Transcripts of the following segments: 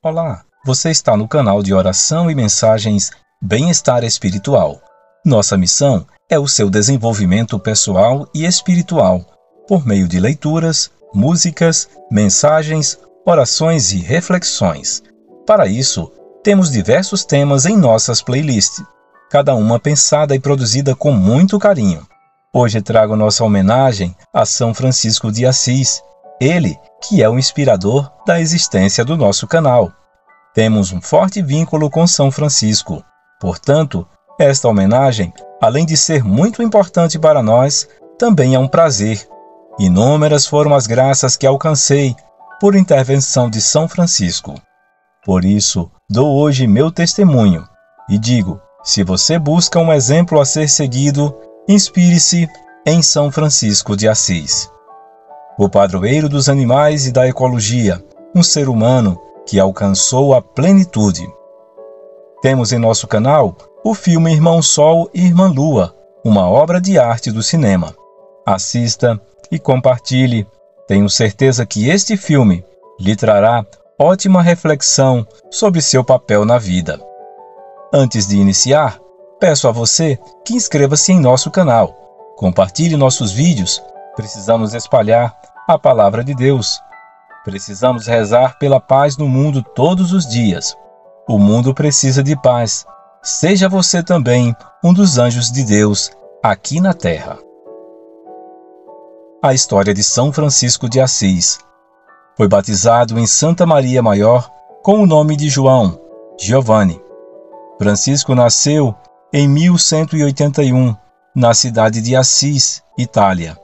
Olá, você está no canal de oração e mensagens Bem-Estar Espiritual. Nossa missão é o seu desenvolvimento pessoal e espiritual, por meio de leituras, músicas, mensagens, orações e reflexões. Para isso, temos diversos temas em nossas playlists, cada uma pensada e produzida com muito carinho. Hoje trago nossa homenagem a São Francisco de Assis, ele que é o inspirador da existência do nosso canal. Temos um forte vínculo com São Francisco. Portanto, esta homenagem, além de ser muito importante para nós, também é um prazer. Inúmeras foram as graças que alcancei por intervenção de São Francisco. Por isso, dou hoje meu testemunho e digo, se você busca um exemplo a ser seguido, inspire-se em São Francisco de Assis. O padroeiro dos animais e da ecologia, um ser humano que alcançou a plenitude. Temos em nosso canal o filme Irmão Sol e Irmã Lua, uma obra de arte do cinema. Assista e compartilhe. Tenho certeza que este filme lhe trará ótima reflexão sobre seu papel na vida. Antes de iniciar, peço a você que inscreva-se em nosso canal. Compartilhe nossos vídeos. Precisamos espalhar a palavra de Deus. Precisamos rezar pela paz no mundo todos os dias. O mundo precisa de paz. Seja você também um dos anjos de Deus aqui na Terra. A história de São Francisco de Assis. Foi batizado em Santa Maria Maior com o nome de João, Giovanni. Francisco nasceu em 1181, na cidade de Assis, Itália.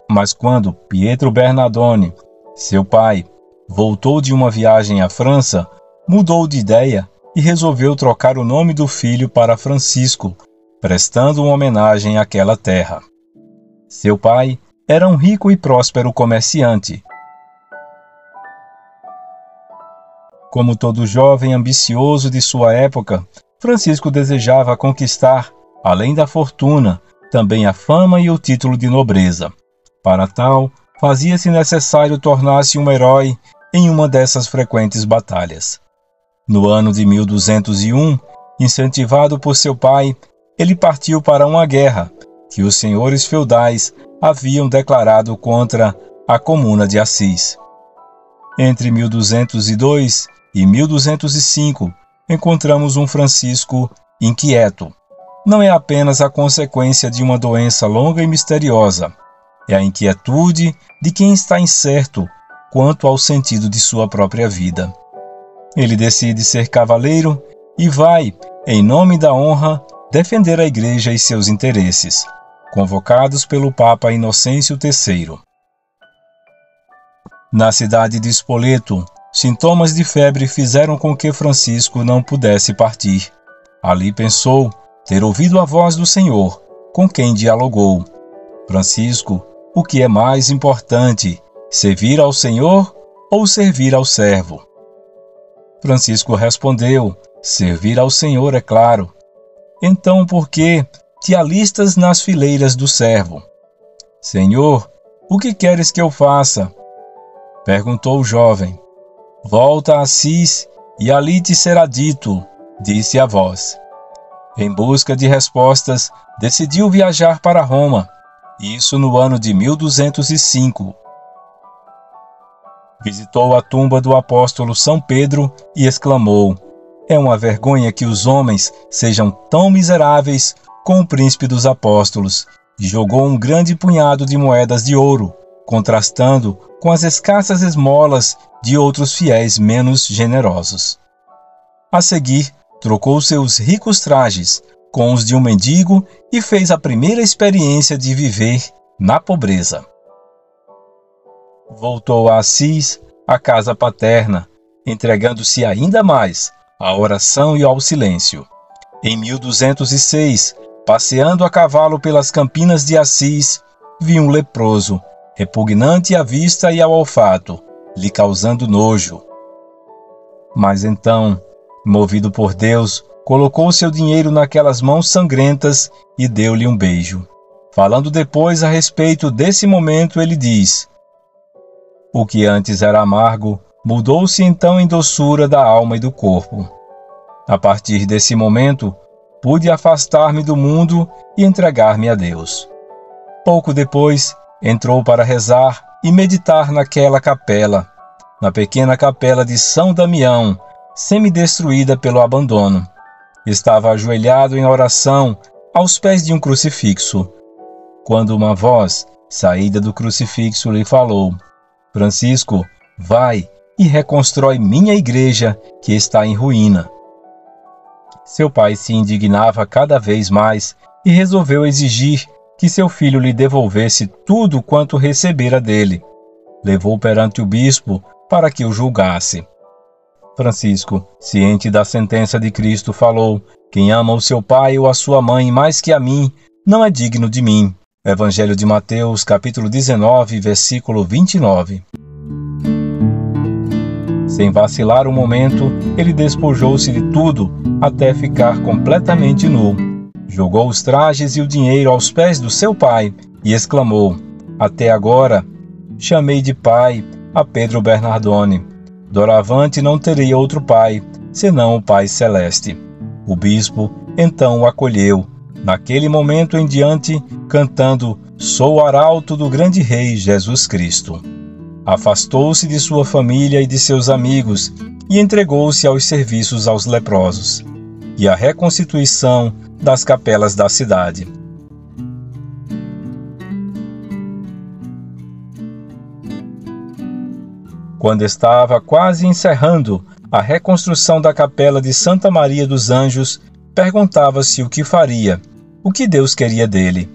Mas quando Pietro Bernardone, seu pai, voltou de uma viagem à França, mudou de ideia e resolveu trocar o nome do filho para Francisco, prestando uma homenagem àquela terra. Seu pai era um rico e próspero comerciante. Como todo jovem ambicioso de sua época, Francisco desejava conquistar, além da fortuna, também a fama e o título de nobreza. Para tal, fazia-se necessário tornar-se um herói em uma dessas frequentes batalhas. No ano de 1201, incentivado por seu pai, ele partiu para uma guerra que os senhores feudais haviam declarado contra a Comuna de Assis. Entre 1202 e 1205, encontramos um Francisco inquieto. Não é apenas a consequência de uma doença longa e misteriosa, é a inquietude de quem está incerto quanto ao sentido de sua própria vida. Ele decide ser cavaleiro e vai, em nome da honra, defender a Igreja e seus interesses, convocados pelo Papa Inocêncio III. Na cidade de Spoleto, sintomas de febre fizeram com que Francisco não pudesse partir. Ali pensou ter ouvido a voz do Senhor, com quem dialogou. Francisco, o que é mais importante, servir ao Senhor ou servir ao servo? Francisco respondeu, servir ao Senhor, é claro. Então, por que te alistas nas fileiras do servo? Senhor, o que queres que eu faça? Perguntou o jovem. Volta a Assis e ali te será dito, disse a voz. Em busca de respostas, decidiu viajar para Roma, isso no ano de 1205. Visitou a tumba do apóstolo São Pedro e exclamou: é uma vergonha que os homens sejam tão miseráveis com o príncipe dos apóstolos, e jogou um grande punhado de moedas de ouro, contrastando com as escassas esmolas de outros fiéis menos generosos. A seguir, trocou seus ricos trajes com os de um mendigo e fez a primeira experiência de viver na pobreza. Voltou a Assis, à casa paterna, entregando-se ainda mais à oração e ao silêncio. Em 1206, passeando a cavalo pelas campinas de Assis, viu um leproso, repugnante à vista e ao olfato, lhe causando nojo. Mas então, Movido por Deus, colocou seu dinheiro naquelas mãos sangrentas e deu-lhe um beijo. Falando depois a respeito desse momento, ele diz: o que antes era amargo, mudou-se então em doçura da alma e do corpo. A partir desse momento, pude afastar-me do mundo e entregar-me a Deus. Pouco depois, entrou para rezar e meditar naquela capela, na pequena capela de São Damião, semidestruída pelo abandono. Estava ajoelhado em oração aos pés de um crucifixo, quando uma voz, saída do crucifixo, lhe falou: Francisco, vai e reconstrói minha igreja, que está em ruína. Seu pai se indignava cada vez mais e resolveu exigir que seu filho lhe devolvesse tudo quanto recebera dele. Levou perante o bispo para que o julgasse. Francisco, ciente da sentença de Cristo, falou: quem ama o seu pai ou a sua mãe mais que a mim, não é digno de mim. Evangelho de Mateus, capítulo 19, versículo 29. Sem vacilar um momento, ele despojou-se de tudo até ficar completamente nu. Jogou os trajes e o dinheiro aos pés do seu pai e exclamou: até agora chamei de pai a Pedro Bernardone. Doravante não terei outro pai, senão o Pai Celeste. O bispo então o acolheu, naquele momento em diante, cantando: Sou o arauto do grande rei Jesus Cristo. Afastou-se de sua família e de seus amigos e entregou-se aos serviços aos leprosos e à reconstituição das capelas da cidade. Quando estava quase encerrando a reconstrução da capela de Santa Maria dos Anjos, perguntava-se o que faria, o que Deus queria dele.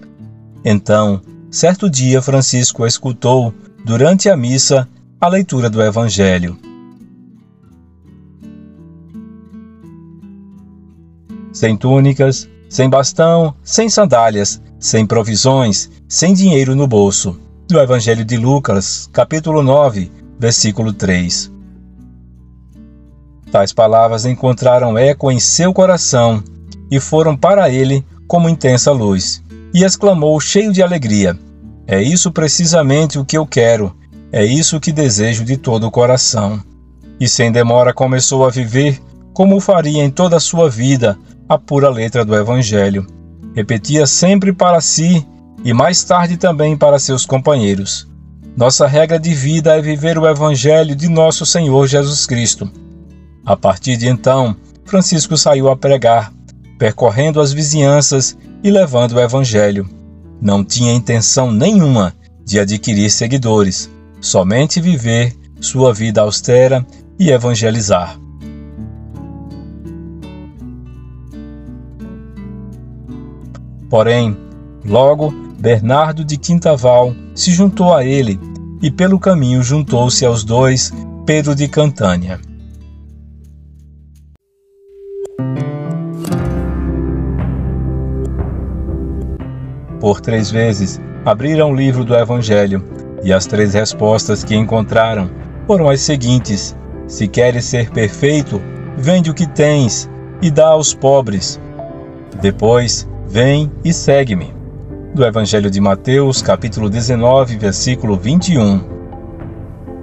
Então, certo dia, Francisco escutou, durante a missa, a leitura do Evangelho. Sem túnicas, sem bastão, sem sandálias, sem provisões, sem dinheiro no bolso. Do Evangelho de Lucas, capítulo 9, versículo 3. Tais palavras encontraram eco em seu coração e foram para ele como intensa luz. E exclamou cheio de alegria: é isso precisamente o que eu quero, é isso que desejo de todo o coração. E sem demora começou a viver como o faria em toda a sua vida a pura letra do Evangelho. Repetia sempre para si e mais tarde também para seus companheiros: nossa regra de vida é viver o Evangelho de nosso Senhor Jesus Cristo. A partir de então, Francisco saiu a pregar, percorrendo as vizinhanças e levando o Evangelho. Não tinha intenção nenhuma de adquirir seguidores, somente viver sua vida austera e evangelizar. Porém, logo, Bernardo de Quintaval se juntou a ele e pelo caminho juntou-se aos dois Pedro de Cantânia. Por 3 vezes, abriram o livro do Evangelho, e as 3 respostas que encontraram foram as seguintes: se queres ser perfeito, vende o que tens e dá aos pobres. Depois, vem e segue-me. Do Evangelho de Mateus, capítulo 19, versículo 21.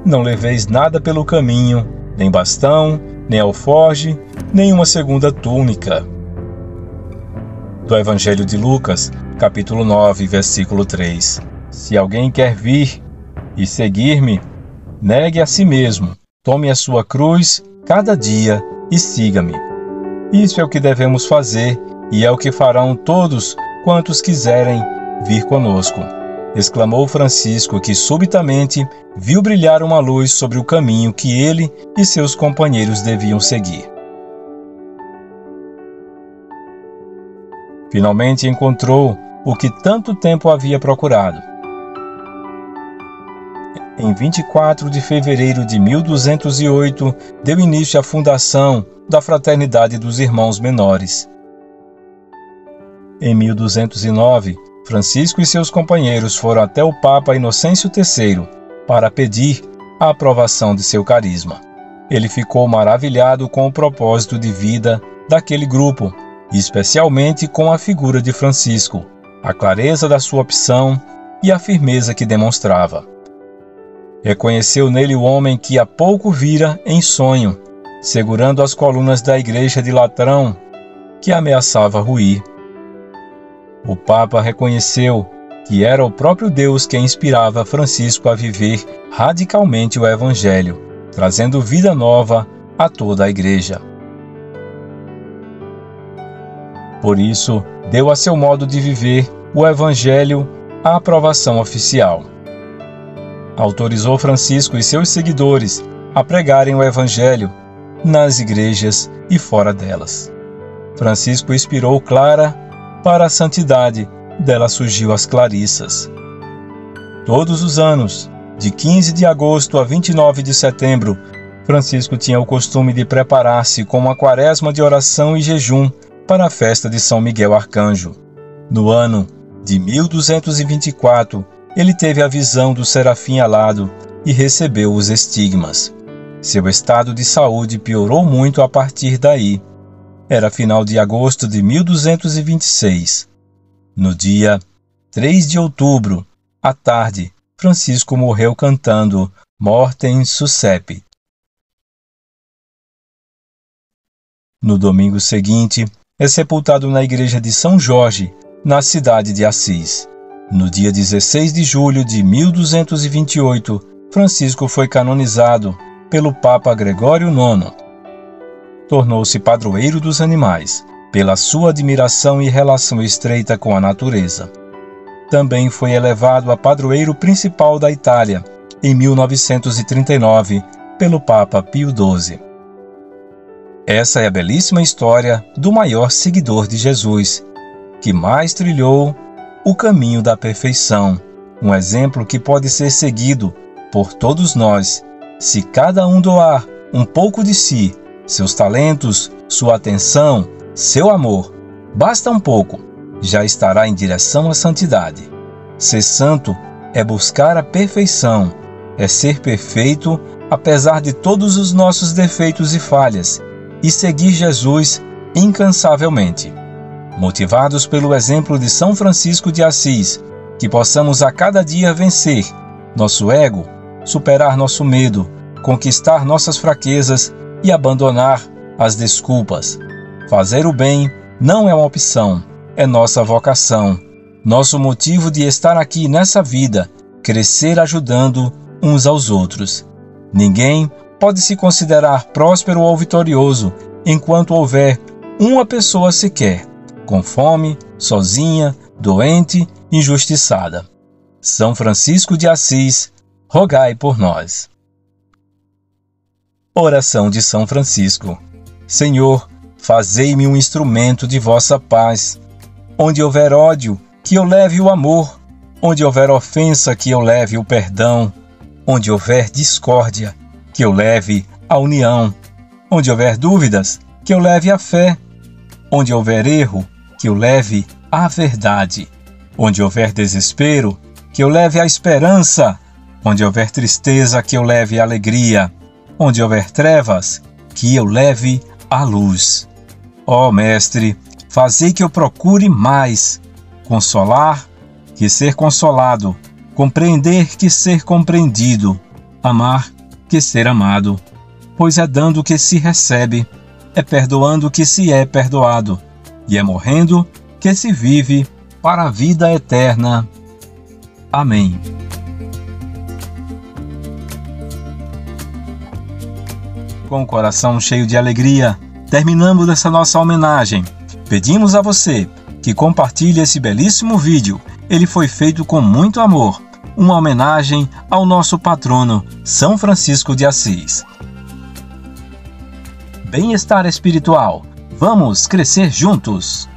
Não leveis nada pelo caminho, nem bastão, nem alforge, nem uma segunda túnica. Do Evangelho de Lucas, capítulo 9, versículo 3. Se alguém quer vir e seguir-me, negue a si mesmo, tome a sua cruz cada dia e siga-me. Isso é o que devemos fazer e é o que farão todos quantos quiserem vir conosco, exclamou Francisco, que subitamente viu brilhar uma luz sobre o caminho que ele e seus companheiros deviam seguir. Finalmente encontrou o que tanto tempo havia procurado. Em 24 de fevereiro de 1208, deu início à fundação da Fraternidade dos Irmãos Menores. Em 1209, Francisco e seus companheiros foram até o Papa Inocêncio III para pedir a aprovação de seu carisma. Ele ficou maravilhado com o propósito de vida daquele grupo, especialmente com a figura de Francisco, a clareza da sua opção e a firmeza que demonstrava. Reconheceu nele o homem que há pouco vira em sonho, segurando as colunas da igreja de Latrão, que ameaçava ruir. O Papa reconheceu que era o próprio Deus que inspirava Francisco a viver radicalmente o Evangelho, trazendo vida nova a toda a igreja. Por isso, deu a seu modo de viver o Evangelho a aprovação oficial. Autorizou Francisco e seus seguidores a pregarem o Evangelho nas igrejas e fora delas. Francisco inspirou Clara para a santidade, dela surgiu as Clarissas. Todos os anos, de 15 de agosto a 29 de setembro, Francisco tinha o costume de preparar-se com uma quaresma de oração e jejum para a festa de São Miguel Arcanjo. No ano de 1224, ele teve a visão do serafim alado e recebeu os estigmas. Seu estado de saúde piorou muito a partir daí. Era final de agosto de 1226. No dia 3 de outubro, à tarde, Francisco morreu cantando Mortem Suscepi. No domingo seguinte, é sepultado na igreja de São Jorge, na cidade de Assis. No dia 16 de julho de 1228, Francisco foi canonizado pelo Papa Gregório IX. Tornou-se padroeiro dos animais, pela sua admiração e relação estreita com a natureza. Também foi elevado a padroeiro principal da Itália, em 1939, pelo Papa Pio XII. Essa é a belíssima história do maior seguidor de Jesus, que mais trilhou o caminho da perfeição, um exemplo que pode ser seguido por todos nós, se cada um doar um pouco de si, seus talentos, sua atenção, seu amor. Basta um pouco, já estará em direção à santidade. Ser santo é buscar a perfeição, é ser perfeito apesar de todos os nossos defeitos e falhas, e seguir Jesus incansavelmente. Motivados pelo exemplo de São Francisco de Assis, que possamos a cada dia vencer nosso ego, superar nosso medo, conquistar nossas fraquezas e abandonar as desculpas. Fazer o bem não é uma opção, é nossa vocação, nosso motivo de estar aqui nessa vida, crescer ajudando uns aos outros. Ninguém pode se considerar próspero ou vitorioso enquanto houver uma pessoa sequer com fome, sozinha, doente, injustiçada. São Francisco de Assis, rogai por nós. Oração de São Francisco. Senhor, fazei-me um instrumento de vossa paz. Onde houver ódio, que eu leve o amor. Onde houver ofensa, que eu leve o perdão. Onde houver discórdia, que eu leve a união. Onde houver dúvidas, que eu leve a fé. Onde houver erro, que eu leve a verdade. Onde houver desespero, que eu leve a esperança. Onde houver tristeza, que eu leve a alegria. Onde houver trevas, que eu leve a luz. Ó Mestre, fazei que eu procure mais consolar que ser consolado, compreender que ser compreendido, amar que ser amado. Pois é dando que se recebe, é perdoando que se é perdoado, e é morrendo que se vive para a vida eterna. Amém. Com o coração cheio de alegria, terminamos essa nossa homenagem. Pedimos a você que compartilhe esse belíssimo vídeo. Ele foi feito com muito amor. Uma homenagem ao nosso patrono, São Francisco de Assis. Bem-estar espiritual. Vamos crescer juntos!